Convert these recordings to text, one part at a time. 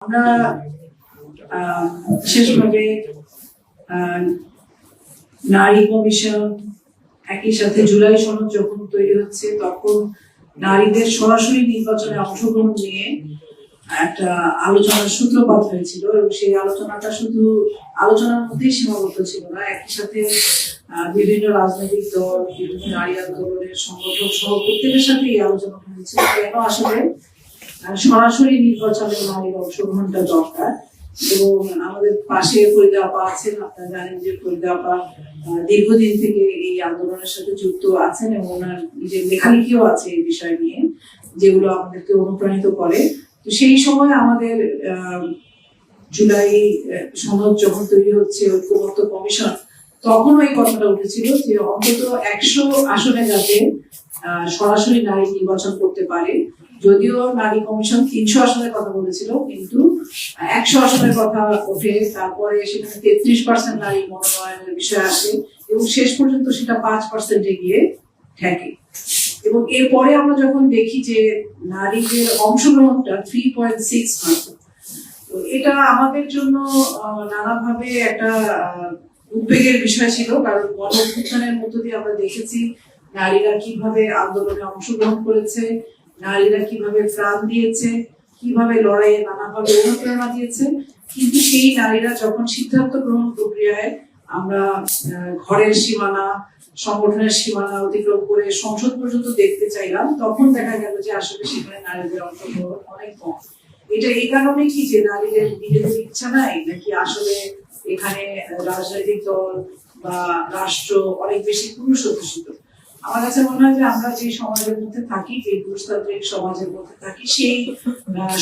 আমরা বিশেষভাবে নারী কমিশন একই সাথে জুলাই সনদ যখন তৈরি হচ্ছে তখন নারীদের সরাসরি নির্বাচনে অংশগ্রহণ নিয়ে একটা আলোচনার সূত্রপাত হয়েছিল এবং সেই আলোচনাটা শুধু আলোচনার মধ্যেই সীমাবদ্ধ ছিল না, একই সাথে বিভিন্ন রাজনৈতিক দল, বিভিন্ন নারী আন্দোলনের সংগঠন সহ প্রত্যেকের সাথে এই আলোচনা হয়েছিল কেন আসলে সরাসরি নির্বাচনে নারীর অংশগ্রহণটা দরকার। এবং আমাদের পাশে ফরিদা আপা আছেন, আপনারা জানেন যে ফরিদা আপা দীর্ঘদিন থেকে এই আন্দোলনের সাথে যুক্ত আছেন এবং ওনার নিজের লেখালেখিও আছে এই বিষয় নিয়ে, যেগুলো আমাদেরকে অনুপ্রাণিত করে। তো সেই সময় আমাদের জুলাই সনদ যখন তৈরি হচ্ছে ঐক্যমত্য কমিশন, তখন ওই কথাটা উঠেছিল যে অন্তত 100 আসনে যাতে সরাসরি নারী নির্বাচন করতে পারে। যদিও নারী কমিশন 300 আসনের কথা বলেছিল, কিন্তু 100 আসনের কথা ওঠে। তারপরে সেখানে 33% নারী মনোনয়নের বিষয় আসে এবং শেষ পর্যন্ত সেটা 5%-এ গিয়ে ঠেকে। এবং এরপরে আমরা যখন দেখি যে নারীদের অংশগ্রহণটা 3.6 মাত্র, তো এটা আমাদের জন্য নানাভাবে একটা উদ্বেগের বিষয় ছিল। কারণ গণঅভ্যুত্থানের মধ্য দিয়ে আমরা দেখেছি নারীরা কিভাবে আন্দোলনে অংশগ্রহণ করেছে, নারীরা কিভাবে প্রাণ দিয়েছে, কিভাবে লড়াইয়ে নানাভাবে অনুপ্রেরণা দিয়েছে। কিন্তু সেই নারীরা যখন সিদ্ধান্ত গ্রহণ প্রক্রিয়ায় আমরা ঘরের সীমানা, সংগঠনের সীমানা অতিক্রম করে সংসদ পর্যন্ত দেখতে চাইলাম, তখন দেখা গেল যে আসলে সেখানে নারীদের অংশগ্রহণ অনেক কম। এটা এই কারণে কি যে নারীদের নিজেদের ইচ্ছা নাই, নাকি আসলে এখানে রাজনৈতিক দল বা রাষ্ট্র অনেক বেশি পুরুষ অধ্যুষিত? আমার কাছে মনে হয় যে আমরা যে সমাজের মধ্যে থাকি, যে পুরুষতান্ত্রিক সমাজের মধ্যে থাকি, সেই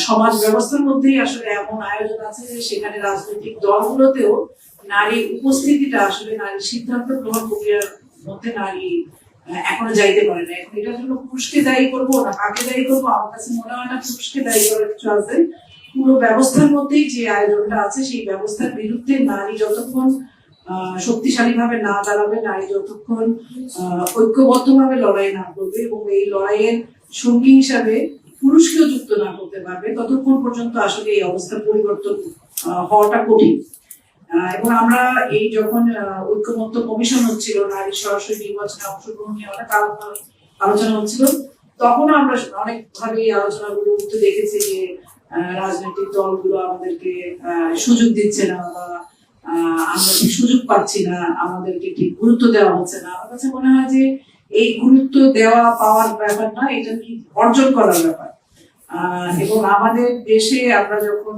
সমাজ ব্যবস্থার মধ্যেই আসলে এমন আয়োজন আছে যে সেখানে রাজনৈতিক দলগুলোতেও নারীর উপস্থিতিটা আসলে নারীর সিদ্ধান্ত গ্রহণ প্রক্রিয়ার মধ্যে নারী এখনো যাইতে পারে না। এখন এটার জন্য পুরুষকে দায়ী করবো না কাকে দায়ী করবো? আমার কাছে মনে হয় না পুরুষকে দায়ী করার কিছু আছে। পুরো ব্যবস্থার মধ্যেই যে আয়োজনটা আছে, সেই ব্যবস্থার বিরুদ্ধে নারী যতক্ষণ শক্তিশালী ভাবে না দাঁড়াবে, নারী যতক্ষণ ঐক্যবদ্ধভাবে লড়াই না করবে এবং এই লড়াইয়ের সঙ্গী হিসাবে পুরুষকেও যুক্ত না করতে পারবে, ততক্ষণ পর্যন্ত আসলে এই অবস্থার পরিবর্তন হওয়াটা কঠিন। এবং আমরা এই যখন ঐক্যমত্য কমিশন হচ্ছিল, নারী সরাসরি নির্বাচনে অংশগ্রহণ নিয়ে অনেক আলোচনা হচ্ছিল, তখন আমরা অনেকভাবে এই আলোচনাগুলো উঠতে দেখেছি যে রাজনৈতিক দলগুলো আমাদেরকে সুযোগ দিচ্ছে না, বা আমরা ঠিক সুযোগ পাচ্ছি না, আমাদেরকে ঠিক গুরুত্ব দেওয়া হচ্ছে না। আমার কাছে মনে হয় যে এই গুরুত্ব দেওয়া পাওয়ার ব্যাপার না, এটা কি অর্জন করার ব্যাপার। এবং আমাদের দেশে আমরা যখন